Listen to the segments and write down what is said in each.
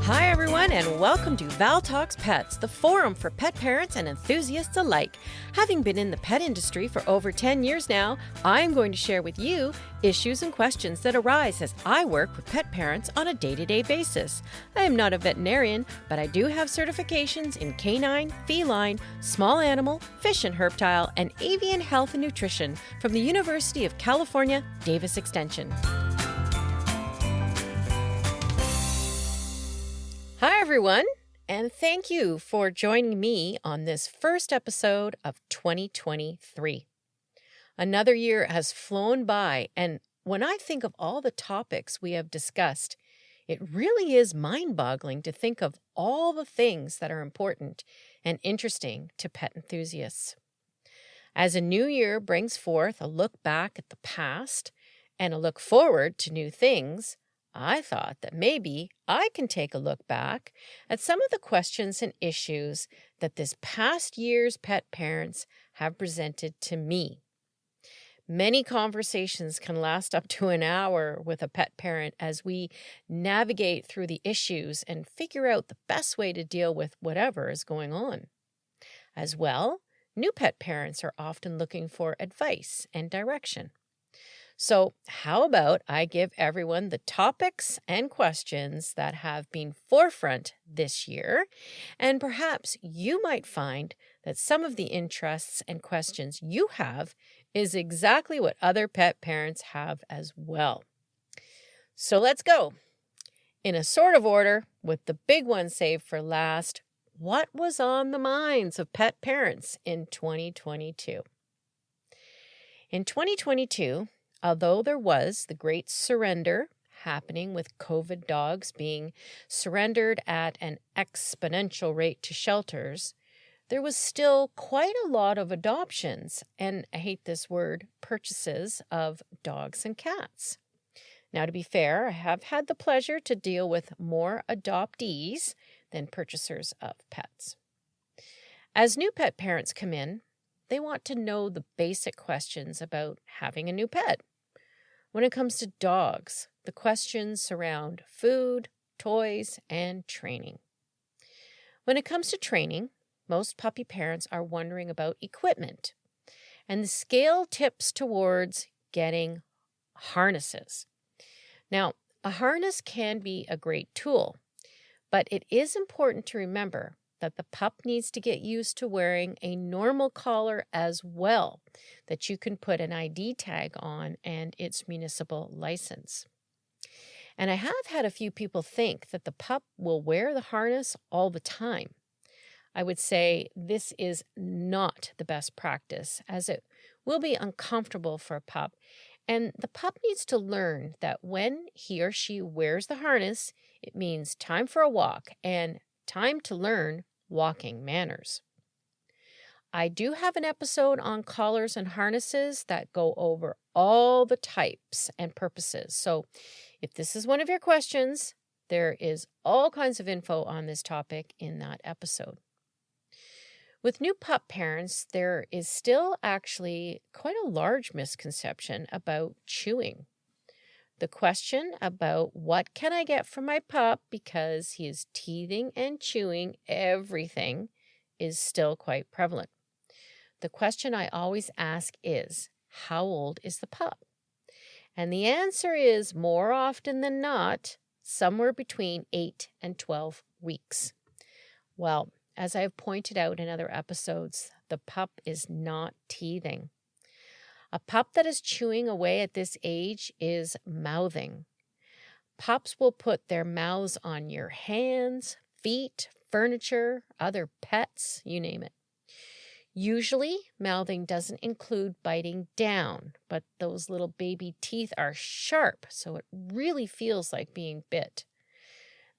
Hi, everyone, and welcome to Val Talks Pets, the forum for pet parents and enthusiasts alike. Having been in the pet industry for over 10 years now, I'm going to share with you issues and questions that arise as I work with pet parents on a day-to-day basis. I am not a veterinarian, but I do have certifications in canine, feline, small animal, fish and herptile, and avian health and nutrition from the University of California, Davis Extension. Hi, everyone, and thank you for joining me on this first episode of 2023. Another year has flown by, and when I think of all the topics we have discussed, it really is mind-boggling to think of all the things that are important and interesting to pet enthusiasts. As a new year brings forth a look back at the past and a look forward to new things, I thought that maybe I can take a look back at some of the questions and issues that this past year's pet parents have presented to me. Many conversations can last up to an hour with a pet parent as we navigate through the issues and figure out the best way to deal with whatever is going on. As well, new pet parents are often looking for advice and direction. So how about I give everyone the topics and questions that have been forefront this year, and perhaps you might find that some of the interests and questions you have is exactly what other pet parents have as well. So let's go. In a sort of order, with the big one saved for last, what was on the minds of pet parents in 2022? In 2022, although there was the great surrender happening with COVID dogs being surrendered at an exponential rate to shelters, there was still quite a lot of adoptions, and I hate this word, purchases of dogs and cats. Now, to be fair, I have had the pleasure to deal with more adoptees than purchasers of pets. As new pet parents come in, they want to know the basic questions about having a new pet. When it comes to dogs, the questions surround food, toys, and training. When it comes to training, most puppy parents are wondering about equipment, and the scale tips towards getting harnesses. Now, a harness can be a great tool, but it is important to remember that the pup needs to get used to wearing a normal collar as well, that you can put an ID tag on and its municipal license. And I have had a few people think that the pup will wear the harness all the time. I would say this is not the best practice, as it will be uncomfortable for a pup, and the pup needs to learn that when he or she wears the harness, it means time for a walk and time to learn walking manners. I do have an episode on collars and harnesses that go over all the types and purposes. So if this is one of your questions, there is all kinds of info on this topic in that episode. With new pup parents, there is still actually quite a large misconception about chewing. The question about what can I get from my pup because he is teething and chewing everything is still quite prevalent. The question I always ask is, how old is the pup? And the answer is, more often than not, somewhere between 8 and 12 weeks. Well, as I have pointed out in other episodes, the pup is not teething. A pup that is chewing away at this age is mouthing. Pups will put their mouths on your hands, feet, furniture, other pets, you name it. Usually, mouthing doesn't include biting down, but those little baby teeth are sharp, so it really feels like being bit.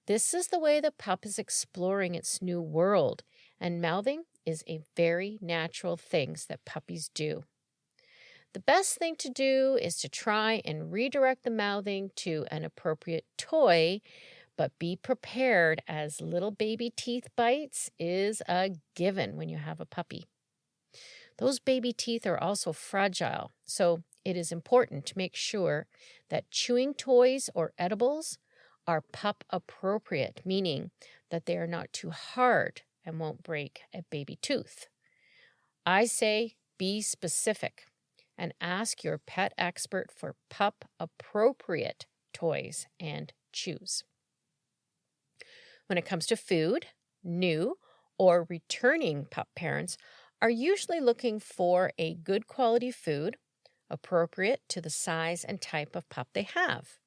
This is the way the pup is exploring its new world, and mouthing is a very natural thing that puppies do. The best thing to do is to try and redirect the mouthing to an appropriate toy, but be prepared, as little baby teeth bites is a given when you have a puppy. Those baby teeth are also fragile, so it is important to make sure that chewing toys or edibles are pup appropriate, meaning that they are not too hard and won't break a baby tooth. I say be specific and ask your pet expert for pup appropriate toys and chews. When it comes to food, new or returning pup parents are usually looking for a good quality food appropriate to the size and type of pup they have.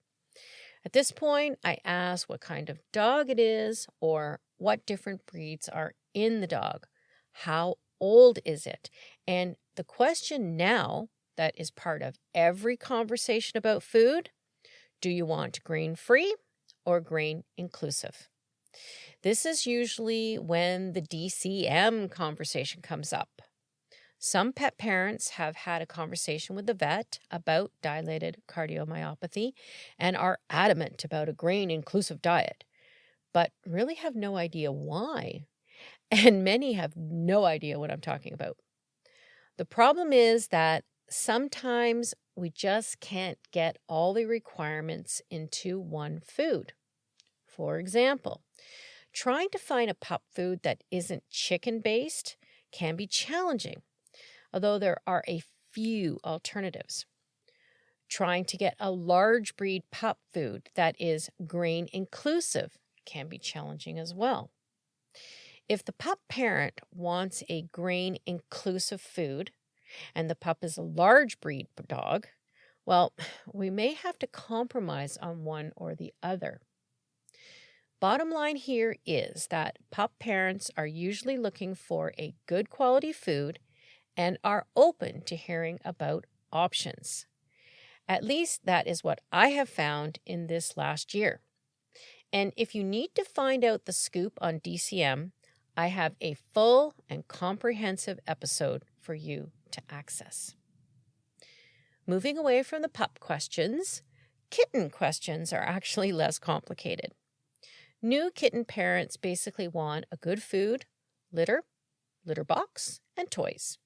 At this point, I ask what kind of dog it is or what different breeds are in the dog. How old is it? And the question now that is part of every conversation about food, do you want grain-free or grain-inclusive? This is usually when the DCM conversation comes up. Some pet parents have had a conversation with the vet about dilated cardiomyopathy and are adamant about a grain-inclusive diet, but really have no idea why. And many have no idea what I'm talking about. The problem is that sometimes we just can't get all the requirements into one food. For example, trying to find a pup food that isn't chicken-based can be challenging, although there are a few alternatives. Trying to get a large breed pup food that is grain inclusive can be challenging as well. If the pup parent wants a grain inclusive food and the pup is a large breed dog, well, we may have to compromise on one or the other. Bottom line here is that pup parents are usually looking for a good quality food and are open to hearing about options. At least that is what I have found in this last year. And if you need to find out the scoop on DCM, I have a full and comprehensive episode for you to access. Moving away from the pup questions, kitten questions are actually less complicated. New kitten parents basically want a good food, litter box, and toys.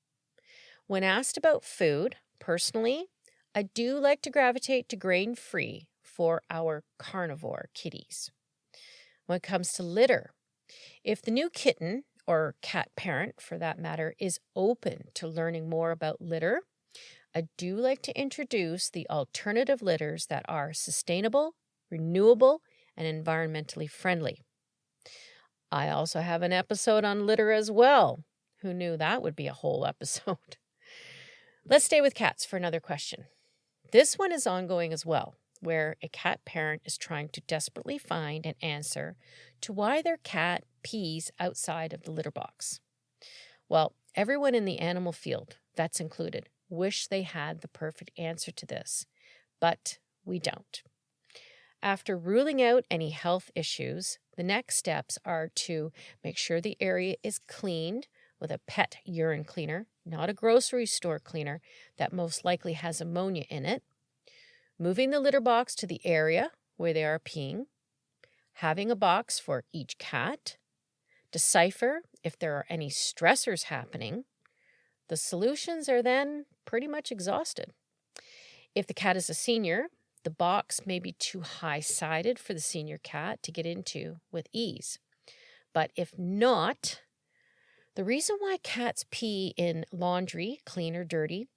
When asked about food, personally, I do like to gravitate to grain-free for our carnivore kitties. When it comes to litter, if the new kitten, or cat parent for that matter, is open to learning more about litter, I do like to introduce the alternative litters that are sustainable, renewable, and environmentally friendly. I also have an episode on litter as well. Who knew that would be a whole episode? Let's stay with cats for another question. This one is ongoing as well, where a cat parent is trying to desperately find an answer to why their cat pees outside of the litter box. Well, everyone in the animal field, that's included, wish they had the perfect answer to this, but we don't. After ruling out any health issues, the next steps are to make sure the area is cleaned with a pet urine cleaner, not a grocery store cleaner that most likely has ammonia in it, moving the litter box to the area where they are peeing, having a box for each cat, decipher if there are any stressors happening. The solutions are then pretty much exhausted. If the cat is a senior, the box may be too high-sided for the senior cat to get into with ease. But if not, the reason why cats pee in laundry, clean or dirty,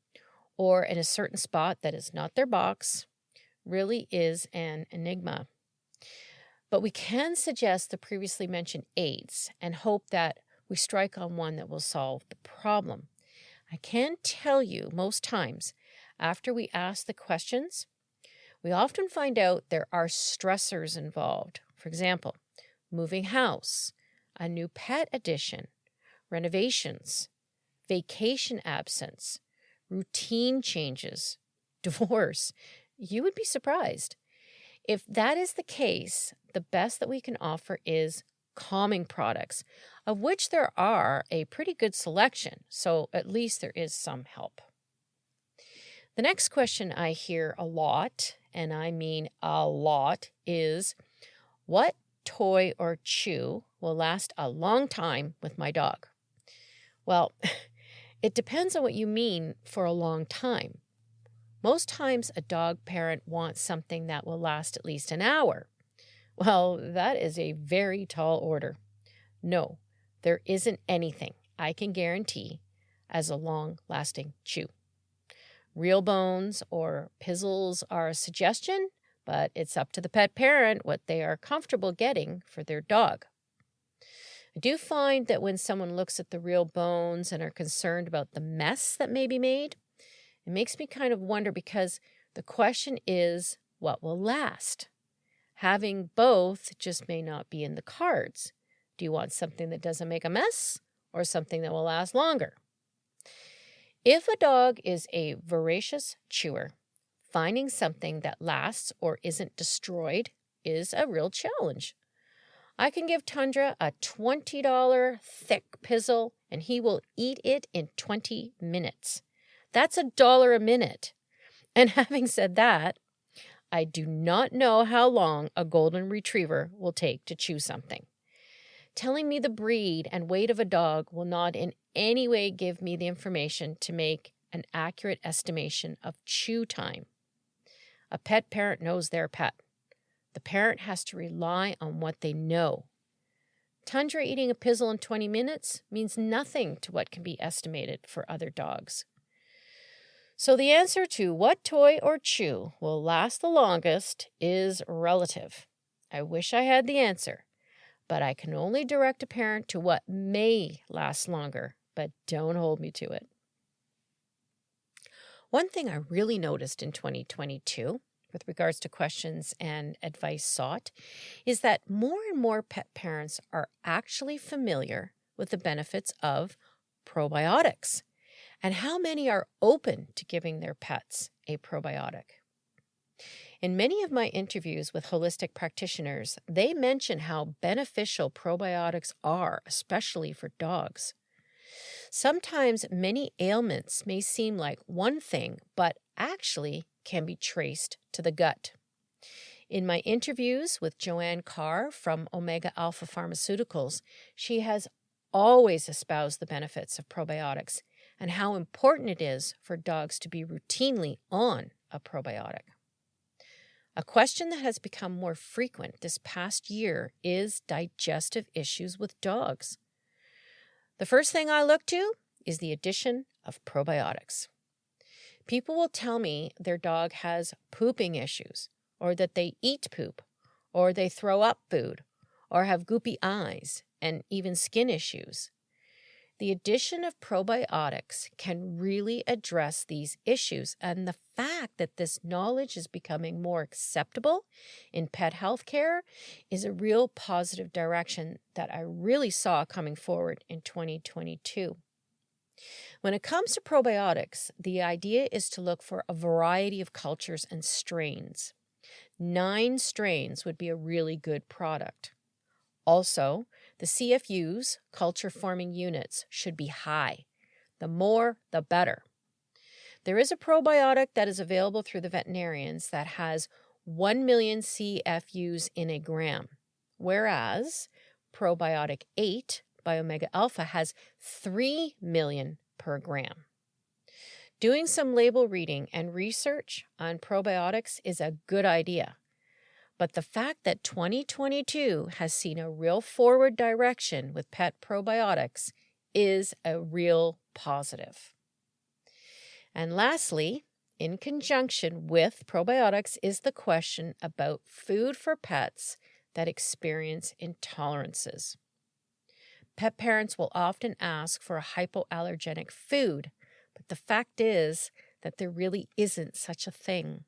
or in a certain spot that is not their box, really is an enigma. But we can suggest the previously mentioned aids and hope that we strike on one that will solve the problem. I can tell you most times after we ask the questions, we often find out there are stressors involved. For example, moving house, a new pet addition, renovations, vacation absence, routine changes, divorce. You would be surprised. If that is the case, the best that we can offer is calming products, of which there are a pretty good selection, so at least there is some help. The next question I hear a lot, and I mean a lot, is what toy or chew will last a long time with my dog? Well, it depends on what you mean for a long time. Most times a dog parent wants something that will last at least an hour, Well, that is a very tall order. No, there isn't anything I can guarantee as a long-lasting chew. Real bones or pizzles are a suggestion, but it's up to the pet parent what they are comfortable getting for their dog. I do find that when someone looks at the real bones and are concerned about the mess that may be made, it makes me kind of wonder because the question is, what will last? Having both just may not be in the cards. Do you want something that doesn't make a mess or something that will last longer? If a dog is a voracious chewer, finding something that lasts or isn't destroyed is a real challenge. I can give Tundra a $20 thick pizzle and he will eat it in 20 minutes. That's $1 a minute. And having said that, I do not know how long a golden retriever will take to chew something. Telling me the breed and weight of a dog will not in any way give me the information to make an accurate estimation of chew time. A pet parent knows their pet. The parent has to rely on what they know. Tundra eating a pizzle in 20 minutes means nothing to what can be estimated for other dogs. So the answer to what toy or chew will last the longest is relative. I wish I had the answer, but I can only direct a parent to what may last longer, but don't hold me to it. One thing I really noticed in 2022 with regards to questions and advice sought is that more and more pet parents are actually familiar with the benefits of probiotics and how many are open to giving their pets a probiotic. In many of my interviews with holistic practitioners, they mention how beneficial probiotics are, especially for dogs. Sometimes many ailments may seem like one thing, but actually can be traced to the gut. In my interviews with Joanne Carr from Omega Alpha Pharmaceuticals, she has always espoused the benefits of probiotics and how important it is for dogs to be routinely on a probiotic. A question that has become more frequent this past year is digestive issues with dogs. The first thing I look to is the addition of probiotics. People will tell me their dog has pooping issues, or that they eat poop, or they throw up food, or have goopy eyes, and even skin issues. The addition of probiotics can really address these issues, and the fact that this knowledge is becoming more acceptable in pet health care is a real positive direction that I really saw coming forward in 2022. When it comes to probiotics, the idea is to look for a variety of cultures and strains. 9 strains would be a really good product. Also, the CFUs, culture forming units, should be high. The more, the better. There is a probiotic that is available through the veterinarians that has 1 million CFUs in a gram, whereas Probiotic 8 by Omega Alpha has 3 million per gram. Doing some label reading and research on probiotics is a good idea. But the fact that 2022 has seen a real forward direction with pet probiotics is a real positive. And lastly, in conjunction with probiotics is the question about food for pets that experience intolerances. Pet parents will often ask for a hypoallergenic food, but the fact is that there really isn't such a thing.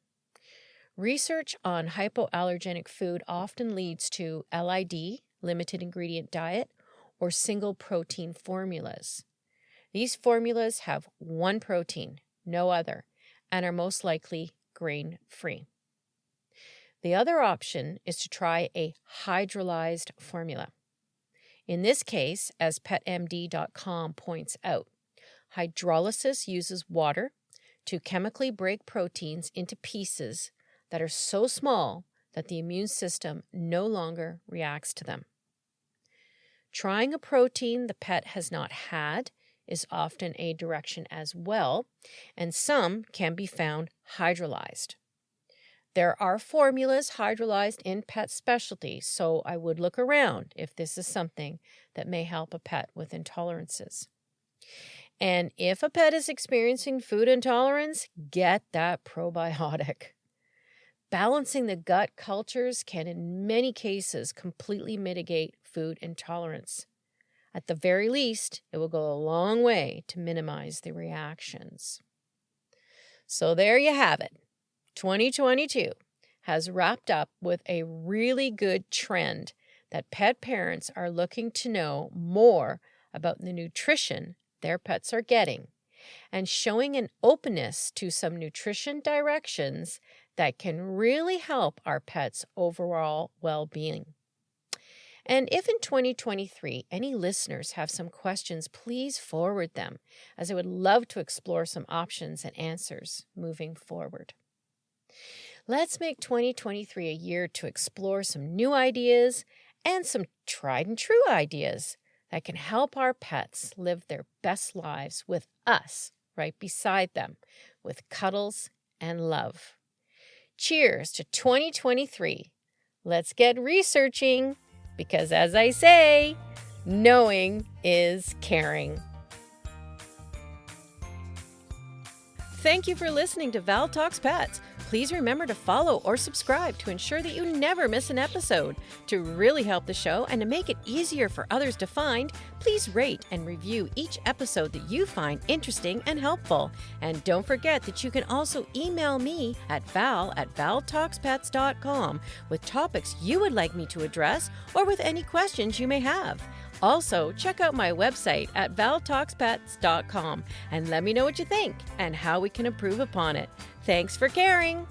Research on hypoallergenic food often leads to LID, limited ingredient diet, or single protein formulas. These formulas have one protein, no other, and are most likely grain-free. The other option is to try a hydrolyzed formula. In this case, as PetMD.com points out, hydrolysis uses water to chemically break proteins into pieces that are so small that the immune system no longer reacts to them. Trying a protein the pet has not had is often a direction as well, and some can be found hydrolyzed. There are formulas hydrolyzed in pet specialties, so I would look around if this is something that may help a pet with intolerances. And if a pet is experiencing food intolerance, get that probiotic. Balancing the gut cultures can, in many cases, completely mitigate food intolerance. At the very least, it will go a long way to minimize the reactions. So there you have it. 2022 has wrapped up with a really good trend that pet parents are looking to know more about the nutrition their pets are getting and showing an openness to some nutrition directions that can really help our pets' overall well-being. And if in 2023 any listeners have some questions, please forward them, as I would love to explore some options and answers moving forward. Let's make 2023 a year to explore some new ideas and some tried and true ideas that can help our pets live their best lives with us right beside them, with cuddles and love. Cheers to 2023. Let's get researching, because as I say, knowing is caring. Thank you for listening to Val Talks Pets. Please remember to follow or subscribe to ensure that you never miss an episode. To really help the show and to make it easier for others to find, please rate and review each episode that you find interesting and helpful. And don't forget that you can also email me at val@valtalkspets.com with topics you would like me to address or with any questions you may have. Also, check out my website at valtalkspets.com and let me know what you think and how we can improve upon it. Thanks for caring.